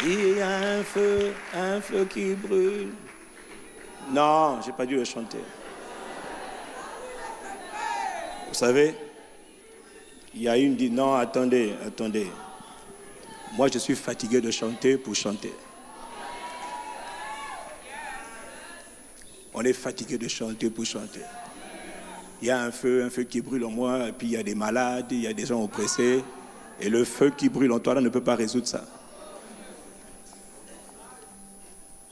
Il y a un feu qui brûle. Non, j'ai pas dû le chanter. Vous savez, il y a une dit non, attendez. Moi, je suis fatigué de chanter pour chanter. On est fatigué de chanter pour chanter. Il y a un feu qui brûle en moi, et puis il y a des malades, il y a des gens oppressés, et le feu qui brûle en toi là ne peut pas résoudre ça.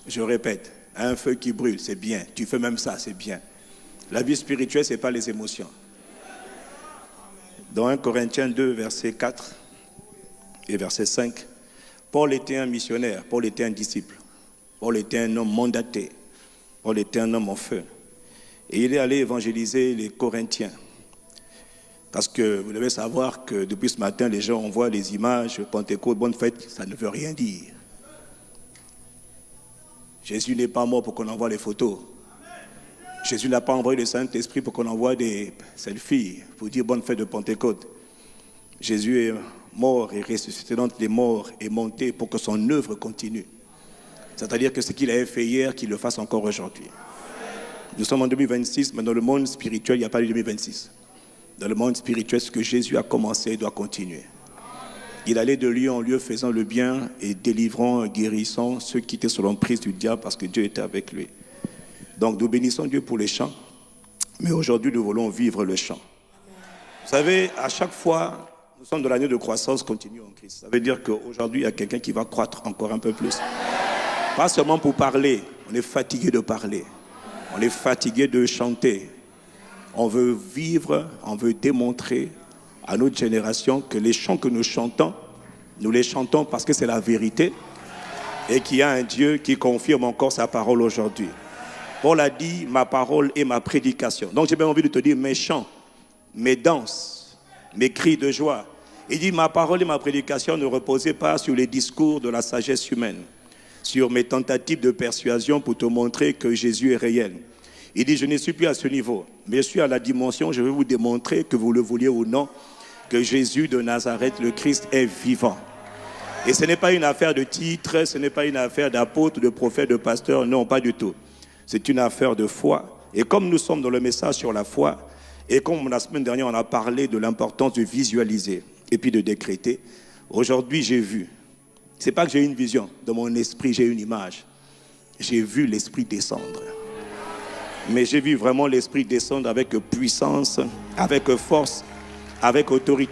Je répète, un feu qui brûle, c'est bien. Tu fais même ça, c'est bien. La vie spirituelle, ce n'est pas les émotions. Dans 1 Corinthiens 2, verset 4 et verset 5, Paul était un missionnaire, Paul était un disciple, Paul était un homme mandaté, Paul était un homme en feu. Et il est allé évangéliser les Corinthiens. Parce que vous devez savoir que depuis ce matin, les gens envoient les images, Pentecôte, bonne fête, ça ne veut rien dire. Jésus n'est pas mort pour qu'on envoie les photos. Jésus n'a pas envoyé le Saint-Esprit pour qu'on envoie des selfies, pour dire bonne fête de Pentecôte. Jésus est mort et ressuscité d'entre les morts et monté pour que son œuvre continue. C'est-à-dire que ce qu'il avait fait hier, qu'il le fasse encore aujourd'hui. Nous sommes en 2026, mais dans le monde spirituel, il n'y a pas de 2026. Dans le monde spirituel, ce que Jésus a commencé doit continuer. Il allait de lieu en lieu faisant le bien et délivrant, guérissant ceux qui étaient sous l'emprise du diable parce que Dieu était avec lui. Donc nous bénissons Dieu pour les chants, mais aujourd'hui nous voulons vivre le chant. Vous savez, à chaque fois, nous sommes dans l'année de croissance continue en Christ. Ça veut dire qu'aujourd'hui, il y a quelqu'un qui va croître encore un peu plus. Pas seulement pour parler, on est fatigué de parler, on est fatigué de chanter. On veut vivre, on veut démontrer à notre génération que les chants que nous chantons, nous les chantons parce que c'est la vérité et qu'il y a un Dieu qui confirme encore sa parole aujourd'hui. Paul a dit ma parole et ma prédication. Donc j'ai bien envie de te dire mes chants, mes danses, mes cris de joie. Il dit ma parole et ma prédication ne reposaient pas sur les discours de la sagesse humaine, sur mes tentatives de persuasion pour te montrer que Jésus est réel. Il dit je ne suis plus à ce niveau, mais je suis à la dimension, je vais vous démontrer que vous le vouliez ou non, que Jésus de Nazareth, le Christ, est vivant. Et ce n'est pas une affaire de titre, ce n'est pas une affaire d'apôtre, de prophète, de pasteur, non, pas du tout. C'est une affaire de foi. Et comme nous sommes dans le message sur la foi, et comme la semaine dernière on a parlé de l'importance de visualiser et puis de décréter, aujourd'hui j'ai vu. C'est pas que j'ai une vision, dans mon esprit j'ai une image. J'ai vu l'Esprit descendre. Mais j'ai vu vraiment l'Esprit descendre avec puissance, avec force, avec autorité.